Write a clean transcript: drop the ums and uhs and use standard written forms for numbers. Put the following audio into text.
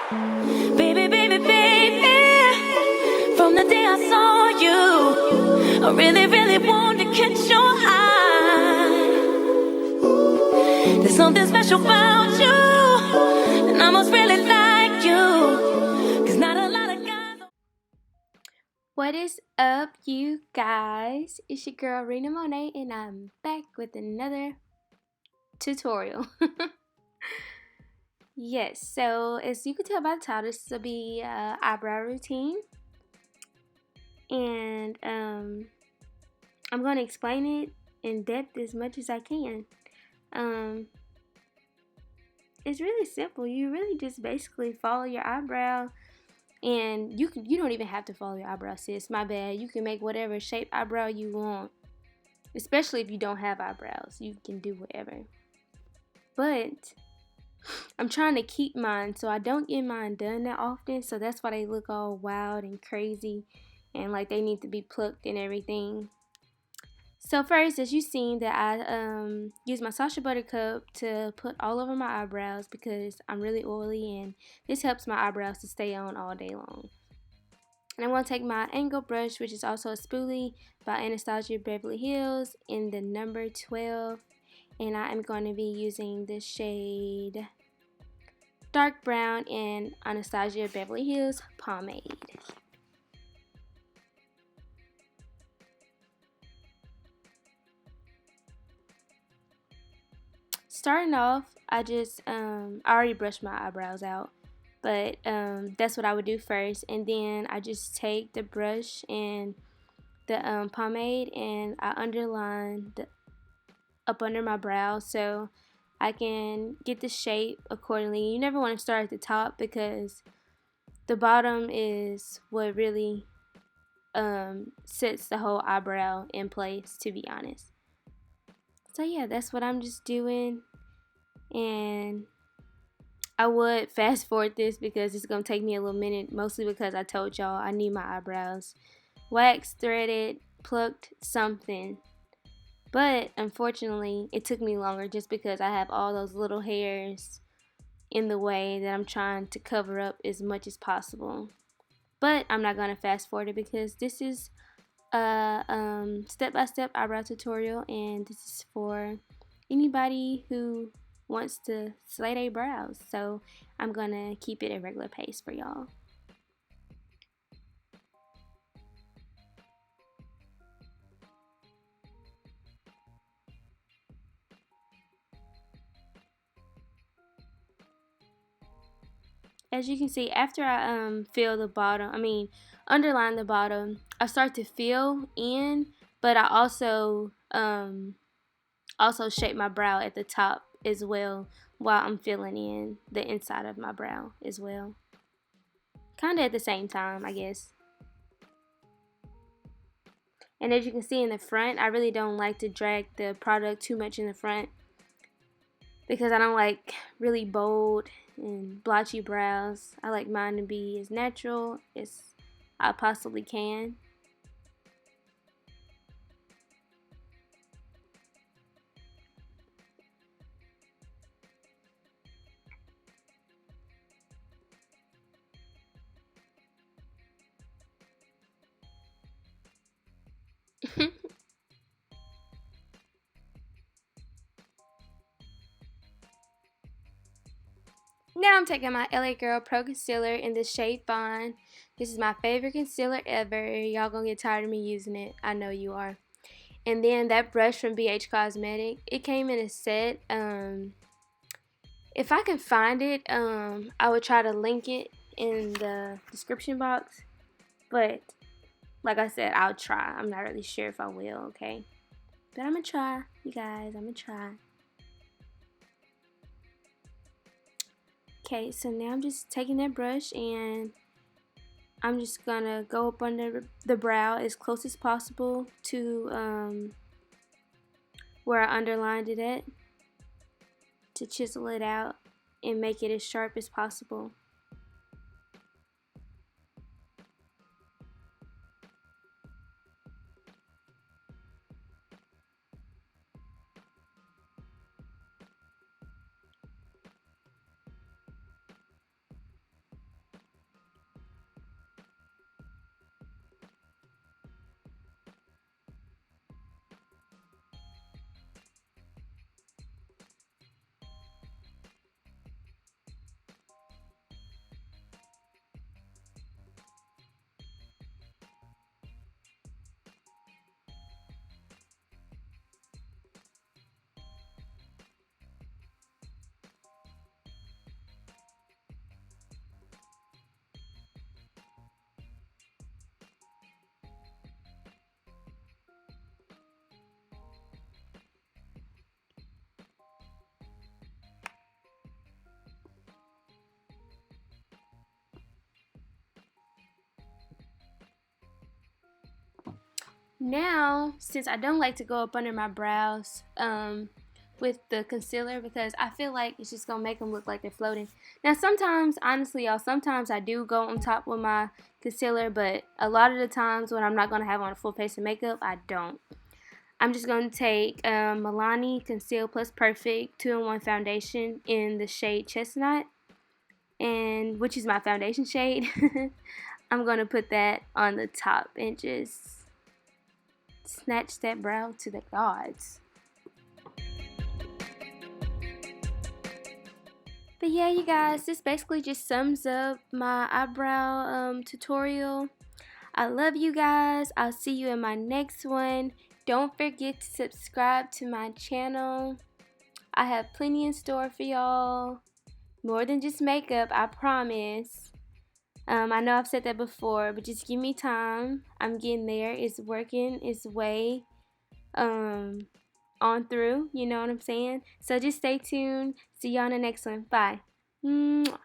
Baby, baby, baby, from the day I saw you, I really, really wanted to catch your eye. There's something special about you, and I must really like you, 'cause not a lot of guys. What is up, you guys? It's your girl Rena Monet, and I'm back with another tutorial. Yes, so as you can tell by the title, this will be eyebrow routine, and I'm going to explain it in depth as much as I can. It's really simple. You really just basically follow your eyebrow, and you don't even have to follow your eyebrow, sis. My bad. You can make whatever shape eyebrow you want. Especially if you don't have eyebrows, you can do whatever. But I'm trying to keep mine, so I don't get mine done that often, so that's why they look all wild and crazy and like they need to be plucked and everything. So first, as you've seen, that I use my Sacha Buttercup to put all over my eyebrows because I'm really oily, and this helps my eyebrows to stay on all day long. And I'm going to take my angle brush, which is also a spoolie by Anastasia Beverly Hills, in the number 12. And I am going to be using the shade Dark Brown in Anastasia Beverly Hills Pomade. Starting off, I already brushed my eyebrows out. But that's what I would do first, and then I just take the brush and the pomade, and I underline up under my brow so I can get the shape accordingly. You never want to start at the top because the bottom is what really sets the whole eyebrow in place, to be honest. So yeah, that's what I'm just doing, and I would fast forward this because it's going to take me a little minute, mostly because I told y'all I need my eyebrows waxed, threaded, plucked, something. But unfortunately, it took me longer just because I have all those little hairs in the way that I'm trying to cover up as much as possible. But I'm not going to fast forward it because this is a step-by-step eyebrow tutorial, and this is for anybody who wants to slay their brows. So I'm going to keep it at regular pace for y'all. As you can see, after I underline the bottom, I start to fill in, but I also shape my brow at the top as well while I'm filling in the inside of my brow as well. Kind of at the same time, I guess. And as you can see in the front, I really don't like to drag the product too much in the front because I don't like really bold and blotchy brows. I like mine to be as natural as I possibly can. Now I'm taking my LA Girl Pro Concealer in the shade Bond. This is my favorite concealer ever. Y'all gonna get tired of me using it. I know you are. And then that brush from BH Cosmetic. It came in a set. If I can find it, I would try to link it in the description box. But like I said, I'll try. I'm not really sure if I will, okay? But I'm gonna try, you guys. I'm gonna try. Okay, so now I'm just taking that brush and I'm just gonna go up under the brow as close as possible to where I underlined it at, to chisel it out and make it as sharp as possible. Now, since I don't like to go up under my brows with the concealer because I feel like it's just gonna make them look like they're floating. Now, sometimes, honestly, y'all, sometimes I do go on top with my concealer, but a lot of the times when I'm not gonna have on a full face of makeup, I don't. I'm just gonna take Milani Conceal Plus Perfect 2-in-1 foundation in the shade Chestnut, and which is my foundation shade. I'm gonna put that on the top and just snatch that brow to the gods. But yeah, you guys, this basically just sums up my eyebrow tutorial. I love you guys. I'll see you in my next one. Don't forget to subscribe to my channel. I have plenty in store for y'all. More than just makeup, I promise. I know I've said that before, but just give me time. I'm getting there. It's working its way on through. You know what I'm saying? So just stay tuned. See y'all in the next one. Bye. Mwah.